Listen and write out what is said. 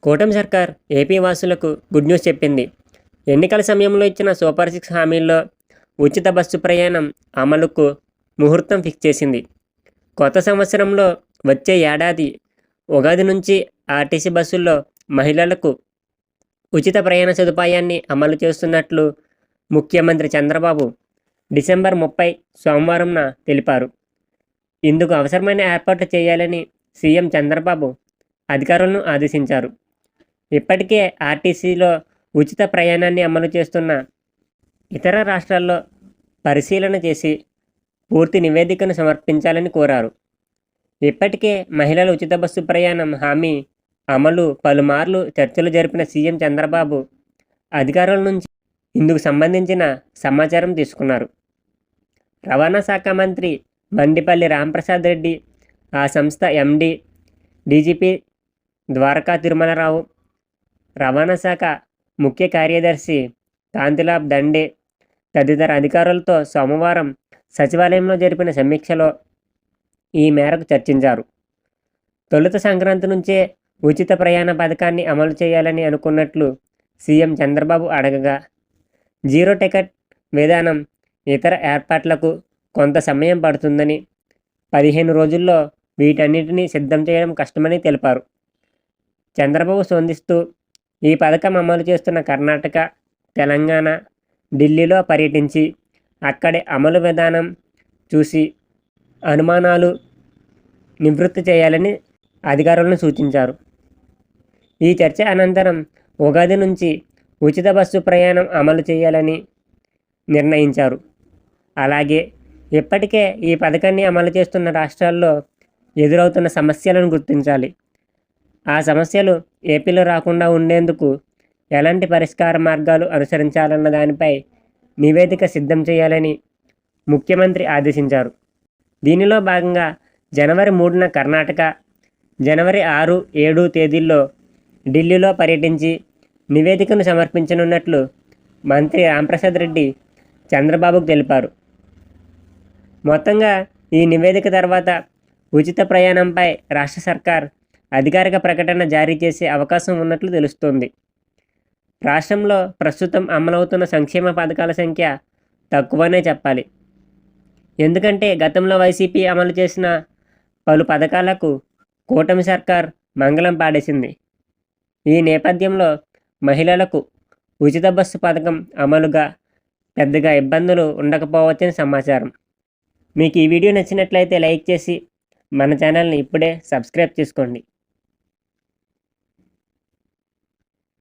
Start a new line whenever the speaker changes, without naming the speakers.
కూటమి సర్కార్ ఏపీ వాసులకు గుడ్ న్యూస్ చెప్పింది. ఎన్నికల సమయంలో ఇచ్చిన సూపర్ 6 హామీల్లో ఉచిత బస్సు ప్రయాణం అమలుకు ముహూర్తం ఫిక్స్ చేసింది. కొత్త సంవత్సరంలో వచ్చే ఏడాది ఉగాది నుంచి ఆర్టీసీ బస్సుల్లో మహిళలకు ఉచిత ప్రయాణ సదుపాయాన్ని అమలు చేస్తున్నట్లు ముఖ్యమంత్రి చంద్రబాబు డిసెంబర్ 30 సోమవారంన తెలిపారు. ఇందుకు అవసరమైన ఏర్పాట్లు చేయాలని సీఎం చంద్రబాబు అధికారులను ఆదేశించారు. ఇప్పటికే ఆర్టీసీలో ఉచిత ప్రయాణాన్ని అమలు చేస్తున్న ఇతర రాష్ట్రాల్లో పరిశీలన చేసి పూర్తి నివేదికను సమర్పించాలని కోరారు. ఇప్పటికే మహిళల ఉచిత బస్సు ప్రయాణం హామీ అమలు పలుమార్లు చర్చలు జరిపిన సీఎం చంద్రబాబు అధికారుల నుంచి ఇందుకు సంబంధించిన సమాచారం తీసుకున్నారు. రవాణా శాఖ మంత్రి మండిపల్లి రాంప్రసాద్ రెడ్డి, ఆ సంస్థ ఎండీ, డీజీపీ ద్వారకా తిరుమలరావు, రవాణా శాఖ ముఖ్య కార్యదర్శి కాంతిలాల్ దండే తదితర అధికారులతో సోమవారం సచివాలయంలో జరిపిన సమీక్షలో ఈ మేరకు చర్చించారు. తొలుత సంక్రాంతి నుంచే ఉచిత ప్రయాణ పథకాన్ని అమలు చేయాలని అనుకున్నట్లు సీఎం చంద్రబాబు అడగగా, జీరో టికెట్ విధానం, ఇతర ఏర్పాట్లకు కొంత సమయం పడుతుందని, 15 రోజుల్లో వీటన్నిటినీ సిద్ధం చేయడం కష్టమని తెలిపారు. చంద్రబాబు స్పందిస్తూ, ఈ పథకం అమలు చేస్తున్న కర్ణాటక, తెలంగాణ, ఢిల్లీలో పర్యటించి అక్కడి అమలు విధానం చూసి అనుమానాలు నివృత్తి చేయాలని అధికారులను సూచించారు. ఈ చర్చ అనంతరం ఉగాది నుంచి ఉచిత బస్సు ప్రయాణం అమలు చేయాలని నిర్ణయించారు. అలాగే ఇప్పటికే ఈ పథకాన్ని అమలు చేస్తున్న రాష్ట్రాల్లో ఎదురవుతున్న సమస్యలను గుర్తించాలి. ఆ సమస్యలు ఏపీలో రాకుండా ఉండేందుకు ఎలాంటి పరిష్కార మార్గాలు అనుసరించాలన్న దానిపై నివేదిక సిద్ధం చేయాలని ముఖ్యమంత్రి ఆదేశించారు. దీనిలో భాగంగా జనవరి 3న కర్ణాటక, జనవరి 6, 7 తేదీల్లో ఢిల్లీలో పర్యటించి నివేదికను సమర్పించనున్నట్లు మంత్రి రాంప్రసాద్ రెడ్డి చంద్రబాబుకు తెలిపారు. మొత్తంగా ఈ నివేదిక తర్వాత ఉచిత ప్రయాణంపై రాష్ట్ర సర్కార్ అధికారిక ప్రకటన జారీ చేసే అవకాశం ఉన్నట్లు తెలుస్తోంది. రాష్ట్రంలో ప్రస్తుతం అమలవుతున్న సంక్షేమ పథకాల సంఖ్య తక్కువనే చెప్పాలి. ఎందుకంటే గతంలో వైసీపీ అమలు చేసిన పలు పథకాలకు కూటమి సర్కార్ మంగళం పాడేసింది. ఈ నేపథ్యంలో మహిళలకు ఉచిత బస్సు పథకం అమలుగా పెద్దగా ఇబ్బందులు ఉండకపోవచ్చని సమాచారం. మీకు ఈ వీడియో నచ్చినట్లయితే లైక్ చేసి మన ఛానల్ని ఇప్పుడే సబ్స్క్రైబ్ చేసుకోండి.